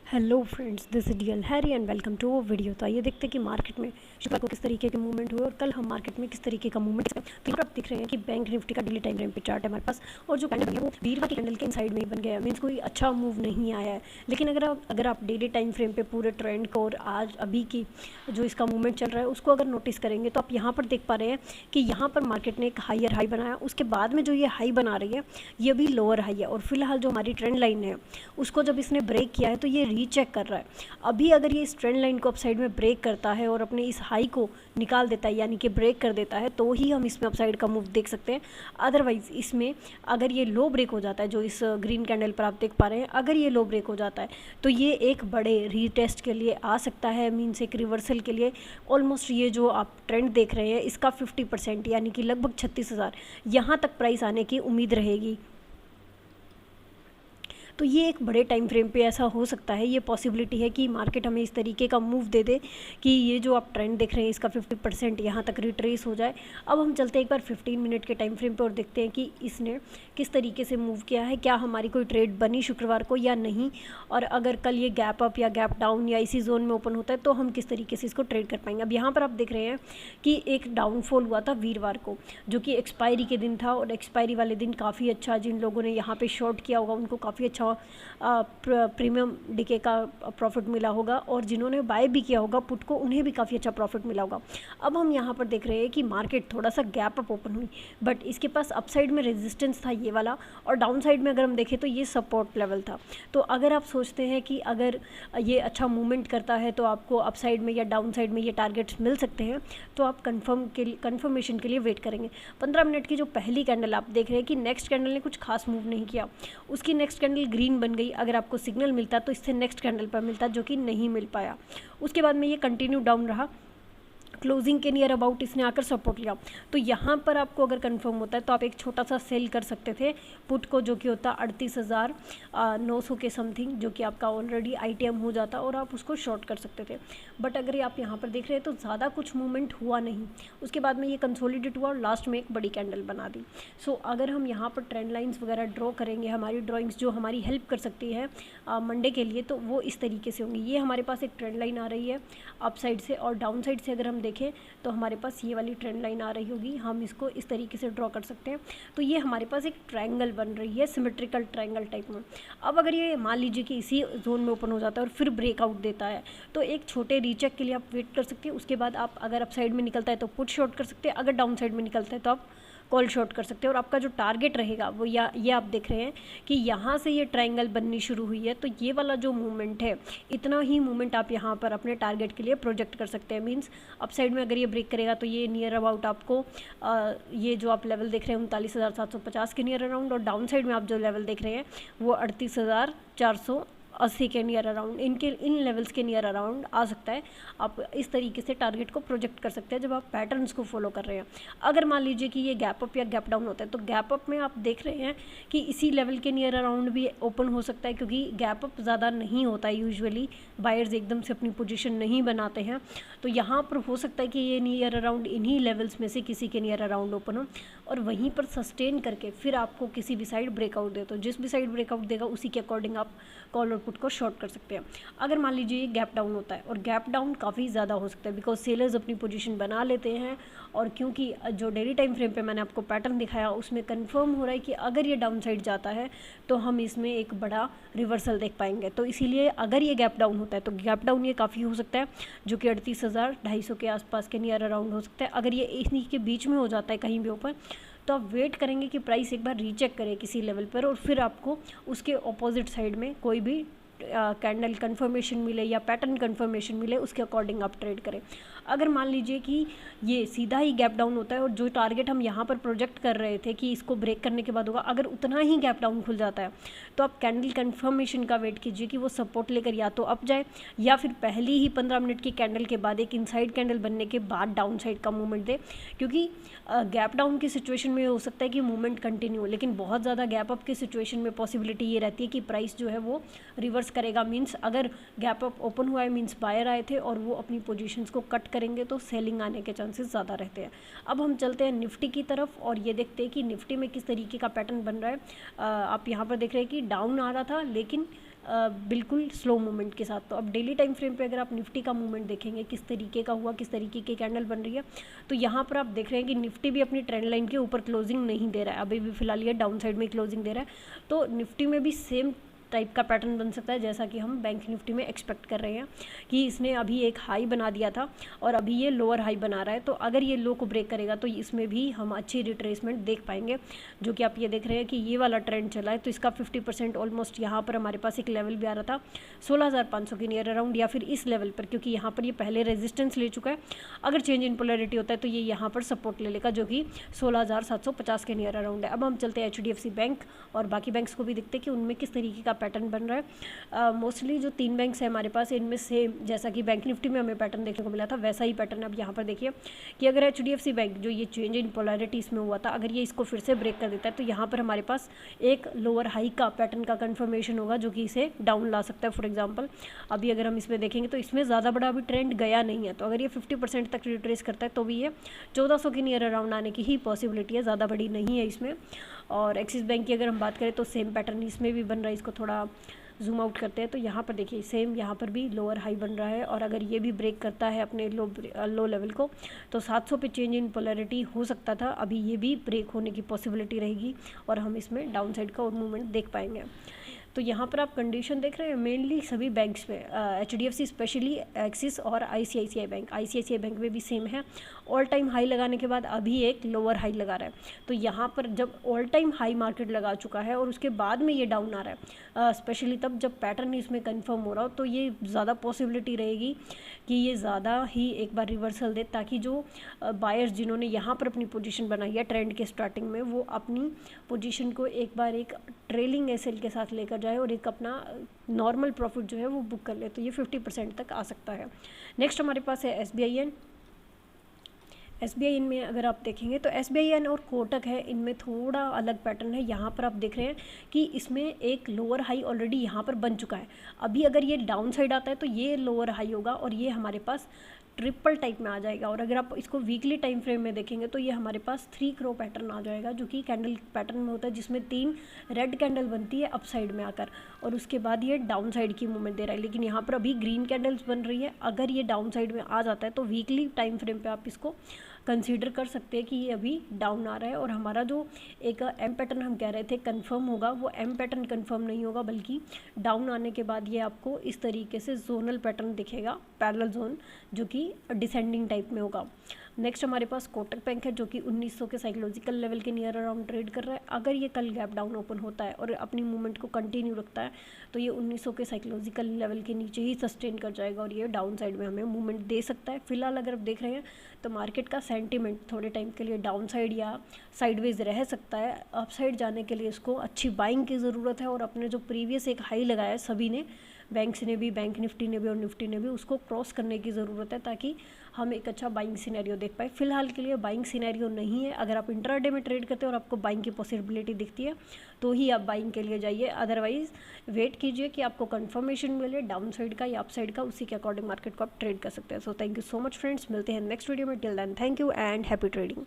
Hello friends, this is DL Harry and welcome to वो video. तो आइए देखते हैं कि मार्केट में शुक्र को किस तरीके के मूवमेंट हुए और कल हम मार्केट में किस तरीके का मूवमेंट। तो यहाँ पर आप दिख रहे हैं कि बैंक निफ्टी का डेली टाइम फ्रेम पे चार्ट है हमारे पास, और जो कैंडल है वो वीरवार की कैंडल के साइड में ही बन गया, मीन्स कोई अच्छा मूव नहीं आया है। लेकिन अगर आप डेली टाइम फ्रेम पे पूरे ट्रेंड को और आज अभी की जो इसका मूवमेंट चल रहा है उसको अगर नोटिस करेंगे तो आप यहाँ पर देख पा रहे हैं कि यहाँ पर मार्केट ने एक हायर हाई बनाया, उसके बाद में जो ये हाई बना रही है ये भी लोअर हाई है, और फिलहाल जो हमारी ट्रेंड लाइन है उसको जब इसने ब्रेक किया है तो ये रीचेक कर रहा है। अभी अगर ये इस ट्रेंड लाइन को अपसाइड में ब्रेक करता है और अपने इस हाई को निकाल देता है, यानी कि ब्रेक कर देता है, तो ही हम इसमें अपसाइड का मूव देख सकते हैं। अदरवाइज इसमें अगर ये लो ब्रेक हो जाता है, जो इस ग्रीन कैंडल पर आप देख पा रहे हैं, अगर ये लो ब्रेक हो जाता है तो ये एक बड़े रीटेस्ट के लिए आ सकता है, मीन्स एक रिवर्सल के लिए। ऑलमोस्ट ये जो आप ट्रेंड देख रहे हैं इसका 50% यानी कि लगभग 36,000 यहाँ तक प्राइस आने की उम्मीद रहेगी। तो ये एक बड़े टाइम फ्रेम पे ऐसा हो सकता है, ये पॉसिबिलिटी है कि मार्केट हमें इस तरीके का मूव दे दे कि ये जो आप ट्रेंड देख रहे हैं इसका 50% यहाँ तक रिट्रेस हो जाए। अब हम चलते हैं एक बार 15 मिनट के टाइम फ्रेम पे और देखते हैं कि इसने किस तरीके से मूव किया है, क्या हमारी कोई ट्रेड बनी शुक्रवार को या नहीं, और अगर कल ये गैप अप या गैप डाउन या इसी जोन में ओपन होता है तो हम किस तरीके से इसको ट्रेड कर पाएंगे। अब यहाँ पर आप देख रहे हैं कि एक डाउनफॉल हुआ था वीरवार को, जो कि एक्सपायरी के दिन था, और एक्सपायरी वाले दिन काफ़ी अच्छा, जिन लोगों ने यहाँ पे शॉर्ट किया होगा उनको काफ़ी अच्छा प्रीमियम डीके का प्रॉफिट मिला होगा, और जिन्होंने बाय भी किया होगा पुट को उन्हें भी काफ़ी अच्छा प्रॉफिट मिला होगा। अब हम यहाँ पर देख रहे हैं कि मार्केट थोड़ा सा गैप अप ओपन हुई, बट इसके पास अपसाइड में रेजिस्टेंस था ये वाला, और डाउन साइड में अगर हम देखें तो ये सपोर्ट लेवल था। तो अगर आप सोचते हैं कि अगर ये अच्छा मूवमेंट करता है तो आपको अपसाइड में या डाउन साइड में ये टारगेट्स मिल सकते हैं, तो आप कन्फर्मेशन के लिए वेट करेंगे। 15 मिनट की जो पहली कैंडल आप देख रहे हैं कि नेक्स्ट कैंडल ने कुछ खास मूव नहीं किया, उसकी नेक्स्ट कैंडल ग्रीन बन गई। अगर आपको सिग्नल मिलता तो इससे नेक्स्ट कैंडल पर मिलता, जो कि नहीं मिल पाया। उसके बाद में ये कंटिन्यू डाउन रहा, क्लोजिंग के नियर अबाउट इसने आकर सपोर्ट लिया। तो यहाँ पर आपको अगर कंफर्म होता है तो आप एक छोटा सा सेल कर सकते थे पुट को, जो कि होता 38,900 के समथिंग, जो कि आपका ऑलरेडी आईटीएम हो जाता और आप उसको शॉर्ट कर सकते थे। बट अगर आप यहाँ पर देख रहे हैं तो ज़्यादा कुछ मूवमेंट हुआ नहीं, उसके बाद में ये कंसोलिडेट हुआ और लास्ट में एक बड़ी कैंडल बना दी। सो अगर हम यहाँ पर ट्रेंड लाइन्स वगैरह ड्रॉ करेंगे, हमारी ड्रॉइंग्स जो हमारी हेल्प कर सकती है मंडे के लिए, तो वो इस तरीके से होंगी। ये हमारे पास एक ट्रेंड लाइन आ रही है अप साइड से, और डाउन साइड से अगर हम देखें तो हमारे पास ये वाली ट्रेंड लाइन आ रही होगी। हम इसको इस तरीके से ड्रॉ कर सकते हैं। तो ये हमारे पास एक ट्रायंगल बन रही है, सिमेट्रिकल ट्रायंगल टाइप में। अब अगर ये मान लीजिए कि इसी जोन में ओपन हो जाता है और फिर ब्रेकआउट देता है, तो एक छोटे रीचेक के लिए आप वेट कर सकते हैं। उसके बाद आप अगर अप साइड में निकलता है तो पुट शॉर्ट कर सकते हैं, अगर डाउन साइड में निकलता है तो आप कॉल शॉर्ट कर सकते हैं। और आपका जो टारगेट रहेगा वो ये आप देख रहे हैं कि यहाँ से ये ट्रायंगल बननी शुरू हुई है, तो ये वाला जो मूवमेंट है, इतना ही मूवमेंट आप यहाँ पर अपने टारगेट के लिए प्रोजेक्ट कर सकते हैं। मीन्स अप साइड में अगर ये ब्रेक करेगा तो ये नियर अबाउट आपको ये जो आप लेवल देख रहे हैं 39,750 के नियर अराउंड, और डाउन साइड में आप जो लेवल देख रहे हैं वो 38,480 के नियर अराउंड, इन लेवल्स के नियर अराउंड आ सकता है। आप इस तरीके से टारगेट को प्रोजेक्ट कर सकते हैं जब आप पैटर्न्स को फॉलो कर रहे हैं। अगर मान लीजिए कि ये गैप अप या गैप डाउन होता है, तो गैप अप में आप देख रहे हैं कि इसी लेवल के नियर अराउंड भी ओपन हो सकता है, क्योंकि गैप अप ज़्यादा नहीं होता है यूजुअली, बायर्स एकदम से अपनी पोजीशन नहीं बनाते हैं। तो यहाँ पर हो सकता है कि ये नियर अराउंड इन्हीं लेवल्स में से किसी के नियर अराउंड ओपन हो, और वहीं पर सस्टेन करके फिर आपको किसी भी साइड ब्रेकआउट दे, तो जिस भी साइड ब्रेकआउट देगा उसी के अकॉर्डिंग आप कॉल और पुट को शॉर्ट कर सकते हैं। अगर मान लीजिए गैप डाउन होता है, और गैप डाउन काफ़ी ज़्यादा हो सकता है बिकॉज सेलर्स अपनी पोजीशन बना लेते हैं, और क्योंकि जो डेली टाइम फ्रेम पे मैंने आपको पैटर्न दिखाया उसमें कंफर्म हो रहा है कि अगर ये डाउन साइड जाता है तो हम इसमें एक बड़ा रिवर्सल देख पाएंगे। तो इसीलिए अगर ये गैप डाउन होता है तो गैप डाउन ये काफ़ी हो सकता है, जो कि 38,250 के आसपास के नियर अराउंड हो सकता है। अगर ये इन्हीं के बीच में हो जाता है कहीं भी ऊपर, तो आप वेट करेंगे कि प्राइस एक बार रीचेक करे किसी लेवल पर, और फिर आपको उसके ऑपोजिट साइड में कोई भी कैंडल कंफर्मेशन मिले या पैटर्न कंफर्मेशन मिले, उसके अकॉर्डिंग आप ट्रेड करें। अगर मान लीजिए कि ये सीधा ही गैप डाउन होता है और जो टारगेट हम यहाँ पर प्रोजेक्ट कर रहे थे कि इसको ब्रेक करने के बाद होगा, अगर उतना ही गैप डाउन खुल जाता है तो आप कैंडल कंफर्मेशन का वेट कीजिए कि वो सपोर्ट लेकर या तो अप जाए, या फिर पहली ही 15 मिनट की कैंडल के बाद एक इनसाइड कैंडल बनने के बाद डाउन साइड का मूवमेंट दे। क्योंकि गैप डाउन की सिचुएशन में हो सकता है कि मूवमेंट कंटिन्यू, लेकिन बहुत ज़्यादा गैप अप की सिचुएशन में पॉसिबिलिटी ये रहती है कि प्राइस जो है वो रिवर्स करेगा। मीन्स अगर गैप अप ओपन हुआ है मीन्स बायर आए थे और वो अपनी पोजीशंस को कट करेंगे, तो सेलिंग आने के चांसेस ज़्यादा रहते हैं। अब हम चलते हैं निफ्टी की तरफ और ये देखते हैं कि निफ्टी में किस तरीके का पैटर्न बन रहा है। आप यहाँ पर देख रहे हैं कि डाउन आ रहा था, लेकिन बिल्कुल स्लो मूवमेंट के साथ। तो अब डेली टाइम फ्रेम पे अगर आप निफ्टी का मूवमेंट देखेंगे किस तरीके का हुआ, किस तरीके की कैंडल बन रही है, तो यहाँ पर आप देख रहे हैं कि निफ्टी भी अपनी ट्रेंड लाइन के ऊपर क्लोजिंग नहीं दे रहा है, अभी भी फिलहाल ये डाउन साइड में क्लोजिंग दे रहा है। तो निफ्टी में भी सेम टाइप का पैटर्न बन सकता है जैसा कि हम बैंक निफ्टी में एक्सपेक्ट कर रहे हैं कि इसने अभी एक हाई बना दिया था और अभी ये लोअर हाई बना रहा है। तो अगर ये लो को ब्रेक करेगा तो इसमें भी हम अच्छी रिट्रेसमेंट देख पाएंगे, जो कि आप ये देख रहे हैं कि ये वाला ट्रेंड चला है। तो इसका 50% ऑलमोस्ट यहाँ पर हमारे पास एक लेवल भी आ रहा था 16,500 के नियर अराउंड, या फिर इस लेवल पर, क्योंकि यहाँ पर ये पहले रेजिस्टेंस ले चुका है। अगर चेंज इन पोलैरिटी होता है तो ये यहाँ पर सपोर्ट ले लेगा, जो कि 16,750 के नियर अराउंड है। अब हम चलते हैं HDFC बैंक और बाकी बैंक्स को भी देखते हैं कि उनमें किस तरीके का पैटर्न बन रहा है। मोस्टली जो 3 बैंक्स हैं हमारे पास, इनमें सेम जैसा कि बैंक निफ्टी में हमें पैटर्न देखने को मिला था वैसा ही पैटर्न अब यहाँ पर देखिए कि अगर HDFC बैंक जो ये चेंज इन पोलैरिटी इसमें हुआ था, अगर ये इसको फिर से ब्रेक कर देता है तो यहाँ पर हमारे पास एक लोअर हाई का पैटर्न का कन्फर्मेशन होगा, जो कि इसे डाउन ला सकता है। फॉर एग्जाम्पल अभी अगर हम इसमें देखेंगे तो इसमें ज़्यादा बड़ा अभी ट्रेंड गया नहीं है, तो अगर ये 50% तक रिट्रेस करता है तो भी ये 1400 के नियर अराउंड आने की ही पॉसिबिलिटी है, ज़्यादा बड़ी नहीं है इसमें। और एक्सिस बैंक की अगर हम बात करें तो सेम पैटर्न इसमें भी बन रहा है। इसको थोड़ा जूम आउट करते हैं तो यहाँ पर देखिए सेम यहाँ पर भी लोअर हाई बन रहा है, और अगर ये भी ब्रेक करता है अपने लो लेवल को तो 700 पे चेंज इन पोलैरिटी हो सकता था, अभी ये भी ब्रेक होने की पॉसिबिलिटी रहेगी और हम इसमें डाउन साइड का और मूवमेंट देख पाएंगे। तो यहाँ पर आप कंडीशन देख रहे हैं मेनली सभी बैंक्स में, HDFC स्पेशली, एक्सिस और ICICI बैंक। ICICI बैंक में भी सेम है, ऑल टाइम हाई लगाने के बाद अभी एक लोअर हाई लगा रहा है। तो यहाँ पर जब ऑल टाइम हाई मार्केट लगा चुका है और उसके बाद में ये डाउन आ रहा है, स्पेशली तब जब पैटर्न इसमें कंफर्म हो रहा हो, तो ये ज़्यादा पॉसिबिलिटी रहेगी कि ये ज़्यादा ही एक बार रिवर्सल दे, ताकि जो बायर्स जिन्होंने यहाँ पर अपनी पोजीशन बनाई है ट्रेंड के स्टार्टिंग में, वो अपनी पोजीशन को एक बार एक ट्रेलिंग SL के साथ लेकर जाए और एक अपना नॉर्मल प्रॉफिट जो है वो बुक कर ले। तो ये 50% तक आ सकता है। नेक्स्ट हमारे पास है SBIN। SBIN में अगर आप देखेंगे तो SBIN और कोटक है, इनमें थोड़ा अलग पैटर्न है। यहाँ पर आप देख रहे हैं कि इसमें एक लोअर हाई ऑलरेडी यहाँ पर बन चुका है। अभी अगर ये डाउन साइड आता है तो ये लोअर हाई होगा और ये हमारे पास ट्रिपल टाइप में आ जाएगा। और अगर आप इसको वीकली टाइम फ्रेम में देखेंगे तो ये हमारे पास 3 क्रॉ पैटर्न आ जाएगा, जो कि कैंडल पैटर्न में होता है, जिसमें 3 रेड कैंडल बनती है अप साइड में आकर, और उसके बाद ये डाउन साइड की मूवमेंट दे रहा है। लेकिन यहाँ पर अभी ग्रीन कैंडल्स बन रही है। अगर ये डाउन साइड में आ जाता है तो वीकली टाइम फ्रेम पे आप इसको कंसीडर कर सकते हैं कि ये अभी डाउन आ रहा है, और हमारा जो एक M पैटर्न हम कह रहे थे कंफर्म होगा, वो M पैटर्न कंफर्म नहीं होगा, बल्कि डाउन आने के बाद ये आपको इस तरीके से जोनल पैटर्न दिखेगा, पैरेलल जोन, जो कि डिसेंडिंग टाइप में होगा। नेक्स्ट हमारे पास कोटक बैंक है, जो कि 1900 के साइकोलॉजिकल लेवल के नियर अराउंड ट्रेड कर रहा है। अगर ये कल गैप डाउन ओपन होता है और अपनी मूवमेंट को कंटिन्यू रखता है तो ये 1900 के साइकोलॉजिकल लेवल के नीचे ही सस्टेन कर जाएगा और ये डाउन साइड में हमें मूवमेंट दे सकता है। फिलहाल अगर आप देख रहे हैं तो मार्केट का सेंटिमेंट थोड़े टाइम के लिए डाउन साइड या साइडवेज रह सकता है। अप साइड जाने के लिए इसको अच्छी बाइंग की ज़रूरत है, और अपने जो प्रीवियस एक हाई लगाया है सभी ने, बैंक्स ने भी, बैंक निफ्टी ने भी और निफ्टी ने भी, उसको क्रॉस करने की ज़रूरत है, ताकि हम एक अच्छा बाइंग सिनेरियो देख पाए। फिलहाल के लिए बाइंग सिनेरियो नहीं है। अगर आप इंट्राडे में ट्रेड करते हैं और आपको बाइंग की पॉसिबिलिटी दिखती है तो ही आप बाइंग के लिए जाइए, अदरवाइज वेट कीजिए कि आपको कंफर्मेशन मिले डाउन साइड का या अप साइड का, उसी के अकॉर्डिंग मार्केट को आप ट्रेड कर सकते हैं। So thank you so much friends, मिलते हैं नेक्स्ट वीडियो में। Till then thank you and happy trading.